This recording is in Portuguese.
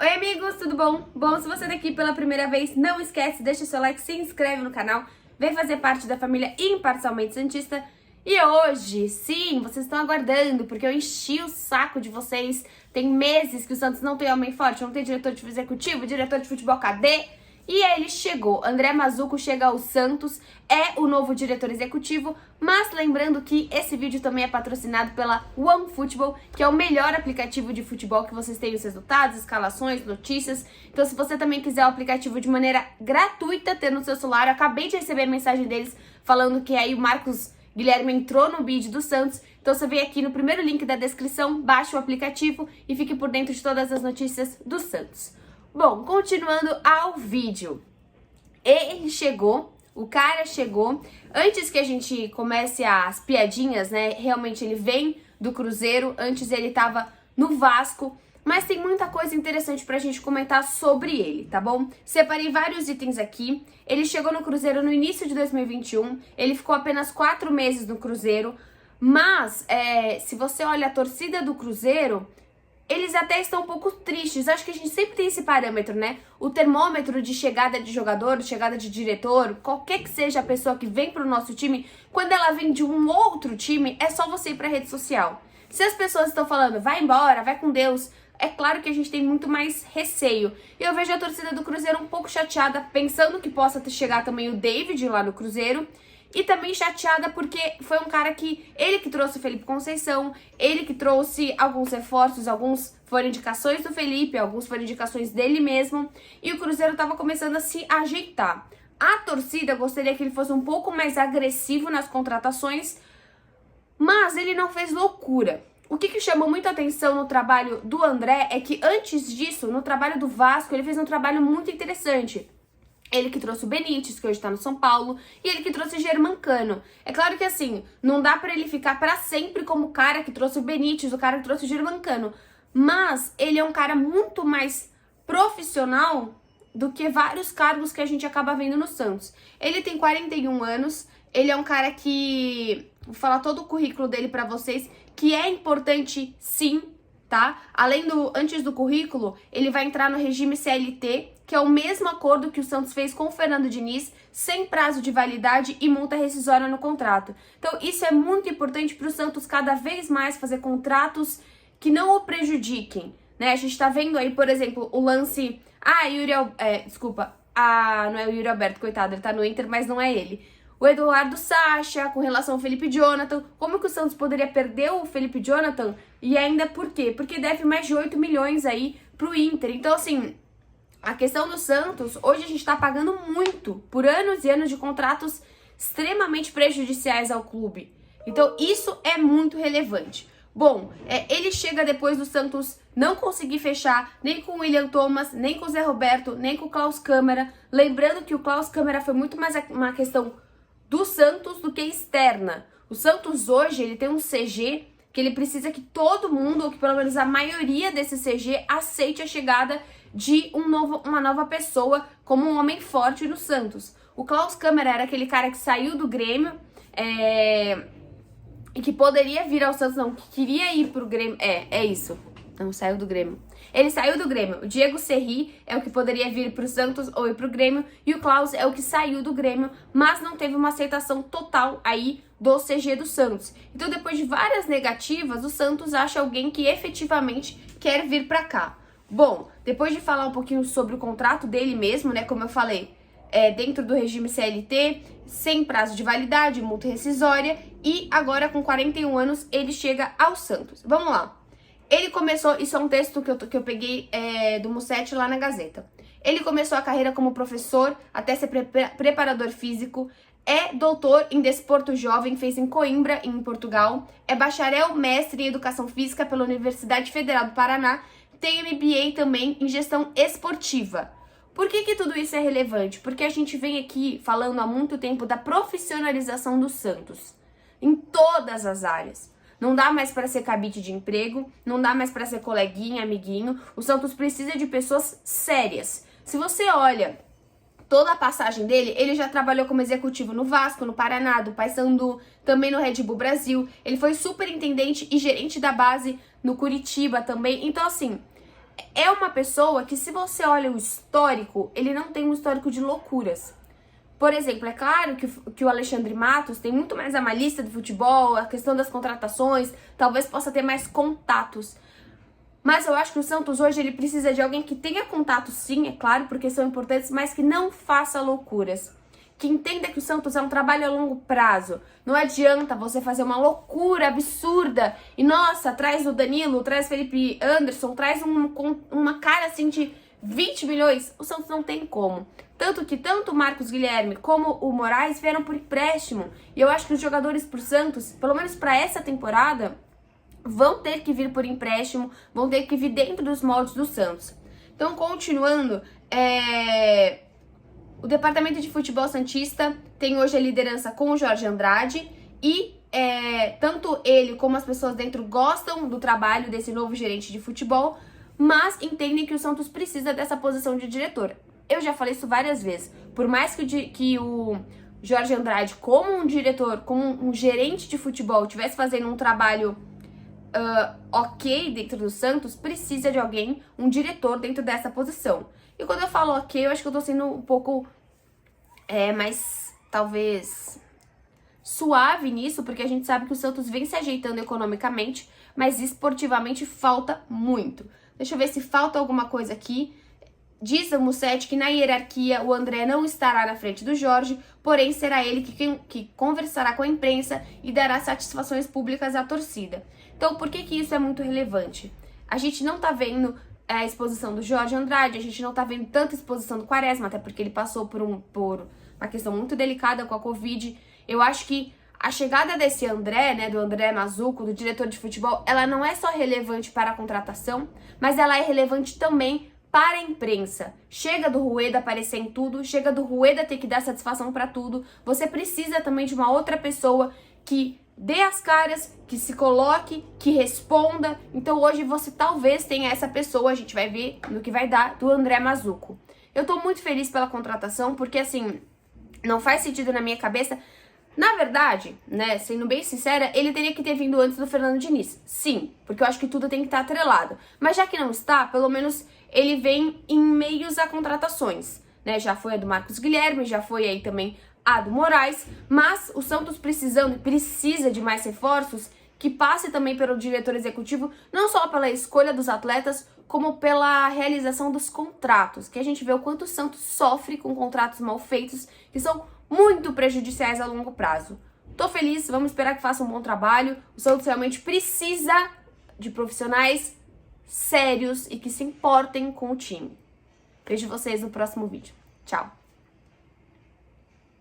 Oi amigos, tudo bom? Bom, se você tá aqui pela primeira vez, não esquece, deixa seu like, se inscreve no canal, vem fazer parte da família Imparcialmente Santista. E hoje, sim, vocês estão aguardando, porque eu enchi o saco de vocês. Tem meses que o Santos não tem homem forte, não tem diretor de executivo, diretor de futebol, cadê? E aí ele chegou, André Mazzucco chega ao Santos, é o novo diretor executivo, mas lembrando que esse vídeo também é patrocinado pela OneFootball, que é o melhor aplicativo de futebol que vocês têm os resultados, escalações, notícias. Então se você também quiser o aplicativo de maneira gratuita, ter no seu celular, eu acabei de receber a mensagem deles falando que aí o Marcos Guilherme entrou no bid do Santos, então você vem aqui no primeiro link da descrição, baixa o aplicativo e fique por dentro de todas as notícias do Santos. Bom, continuando ao vídeo, ele chegou, o cara chegou, antes que a gente comece as piadinhas, né, realmente ele vem do Cruzeiro, antes ele tava no Vasco, mas tem muita coisa interessante pra gente comentar sobre ele, tá bom? Separei vários itens aqui, ele chegou no Cruzeiro no início de 2021, ele ficou apenas 4 meses no Cruzeiro, mas se você olha a torcida do Cruzeiro, eles até estão um pouco tristes. Acho que a gente sempre tem esse parâmetro, né? O termômetro de chegada de jogador, de chegada de diretor, qualquer que seja a pessoa que vem pro nosso time, quando ela vem de um outro time, é só você ir pra rede social. Se as pessoas estão falando, vai embora, vai com Deus, é claro que a gente tem muito mais receio. E eu vejo a torcida do Cruzeiro um pouco chateada, pensando que possa chegar também o David lá no Cruzeiro. E também chateada porque foi um cara ele que trouxe o Felipe Conceição, ele que trouxe alguns reforços, alguns foram indicações do Felipe, alguns foram indicações dele mesmo, e o Cruzeiro tava começando a se ajeitar. A torcida gostaria que ele fosse um pouco mais agressivo nas contratações, mas ele não fez loucura. O que chamou muita atenção no trabalho do André é que antes disso, no trabalho do Vasco, ele fez um trabalho muito interessante. Ele que trouxe o Benítez, que hoje tá no São Paulo, e ele que trouxe o Germancano. É claro que assim, não dá pra ele ficar pra sempre como o cara que trouxe o Benítez, o cara que trouxe o Germancano. Mas ele é um cara muito mais profissional do que vários cargos que a gente acaba vendo no Santos. Ele tem 41 anos, ele é um cara que... Vou falar todo o currículo dele pra vocês, que é importante sim, tá? Antes do currículo, ele vai entrar no regime CLT, que é o mesmo acordo que o Santos fez com o Fernando Diniz, sem prazo de validade e multa rescisória no contrato. Então, isso é muito importante para o Santos cada vez mais fazer contratos que não o prejudiquem, né? A gente tá vendo aí, por exemplo, o lance... não é o Yuri Alberto, coitado, ele tá no Inter, mas não é ele. O Eduardo Sacha, com relação ao Felipe Jonathan. Como que o Santos poderia perder o Felipe Jonathan? E ainda por quê? Porque deve mais de 8 milhões aí pro Inter. Então, assim... A questão do Santos, hoje a gente tá pagando muito por anos e anos de contratos extremamente prejudiciais ao clube. Então isso é muito relevante. Bom, ele chega depois do Santos não conseguir fechar nem com o William Thomas, nem com o Zé Roberto, nem com o Klaus Câmara. Lembrando que o Klaus Câmara foi muito mais uma questão do Santos do que externa. O Santos hoje, ele tem um CG que ele precisa que todo mundo, ou que pelo menos a maioria desse CG, aceite a chegada de uma nova pessoa como um homem forte no Santos. O Klaus Câmara era aquele cara que saiu do Grêmio e que poderia vir ao Santos, não, que queria ir pro Grêmio. É isso. Não, saiu do Grêmio. Ele saiu do Grêmio. O Diego Serri é o que poderia vir pro Santos ou ir pro Grêmio. E o Klaus é o que saiu do Grêmio, mas não teve uma aceitação total aí do CG do Santos. Então, depois de várias negativas, o Santos acha alguém que efetivamente quer vir pra cá. Bom, depois de falar um pouquinho sobre o contrato dele mesmo, né, como eu falei, dentro do regime CLT, sem prazo de validade, multa rescisória, e agora com 41 anos ele chega ao Santos. Vamos lá. Ele começou, isso é um texto que eu peguei do Mussetti lá na Gazeta. Ele começou a carreira como professor, até ser preparador físico, é doutor em desporto jovem, fez em Coimbra, em Portugal, é bacharel mestre em educação física pela Universidade Federal do Paraná, tem MBA também em gestão esportiva. Por que tudo isso é relevante? Porque a gente vem aqui falando há muito tempo da profissionalização do Santos, em todas as áreas. Não dá mais para ser cabide de emprego, não dá mais para ser coleguinha, amiguinho. O Santos precisa de pessoas sérias. Se você olha toda a passagem dele, ele já trabalhou como executivo no Vasco, no Paraná, do Paysandu, também no Red Bull Brasil. Ele foi superintendente e gerente da base no Curitiba também. Então, assim, é uma pessoa que, se você olha o histórico, ele não tem um histórico de loucuras. Por exemplo, é claro que o Alexandre Matos tem muito mais a malícia do futebol, a questão das contratações, talvez possa ter mais contatos. Mas eu acho que o Santos hoje ele precisa de alguém que tenha contato, sim, é claro, porque são importantes, mas que não faça loucuras. Que entenda que o Santos é um trabalho a longo prazo. Não adianta você fazer uma loucura absurda e, nossa, traz o Danilo, traz o Felipe Anderson, traz uma cara assim de 20 milhões. O Santos não tem como. Tanto que tanto o Marcos Guilherme como o Moraes vieram por empréstimo. E eu acho que os jogadores pro Santos, pelo menos para essa temporada, vão ter que vir por empréstimo, vão ter que vir dentro dos moldes do Santos. Então, continuando, o departamento de futebol santista tem hoje a liderança com o Jorge Andrade e tanto ele como as pessoas dentro gostam do trabalho desse novo gerente de futebol, mas entendem que o Santos precisa dessa posição de diretor. Eu já falei isso várias vezes. Por mais que o Jorge Andrade, como um diretor, como um gerente de futebol, estivesse fazendo um trabalho ok dentro do Santos, precisa de alguém, um diretor dentro dessa posição. E quando eu falo ok, eu acho que eu tô sendo um pouco mais, talvez, suave nisso, porque a gente sabe que o Santos vem se ajeitando economicamente, mas esportivamente falta muito. Deixa eu ver se falta alguma coisa aqui. Diz o Musetti que na hierarquia o André não estará na frente do Jorge, porém será ele que conversará com a imprensa e dará satisfações públicas à torcida. Então, por que isso é muito relevante? A gente não tá vendo a exposição do Jorge Andrade, a gente não tá vendo tanta exposição do Quaresma, até porque ele passou por uma questão muito delicada com a Covid. Eu acho que a chegada desse André, né, do André Mazzuco, do diretor de futebol, ela não é só relevante para a contratação, mas ela é relevante também para a imprensa. Chega do Rueda aparecer em tudo, chega do Rueda ter que dar satisfação para tudo. Você precisa também de uma outra pessoa que dê as caras, que se coloque, que responda. Então hoje você talvez tenha essa pessoa, a gente vai ver no que vai dar, do André Mazzuco. Eu tô muito feliz pela contratação, porque assim, não faz sentido na minha cabeça. Na verdade, né, sendo bem sincera, ele teria que ter vindo antes do Fernando Diniz. Sim, porque eu acho que tudo tem que estar atrelado. Mas já que não está, pelo menos ele vem em meios a contratações, né? Já foi a do Marcos Guilherme, já foi aí também a do Moraes, mas o Santos precisa de mais reforços que passe também pelo diretor executivo, não só pela escolha dos atletas, como pela realização dos contratos, que a gente vê o quanto o Santos sofre com contratos mal feitos, que são muito prejudiciais a longo prazo. Tô feliz, vamos esperar que faça um bom trabalho. O Santos realmente precisa de profissionais sérios e que se importem com o time. Vejo vocês no próximo vídeo. Tchau!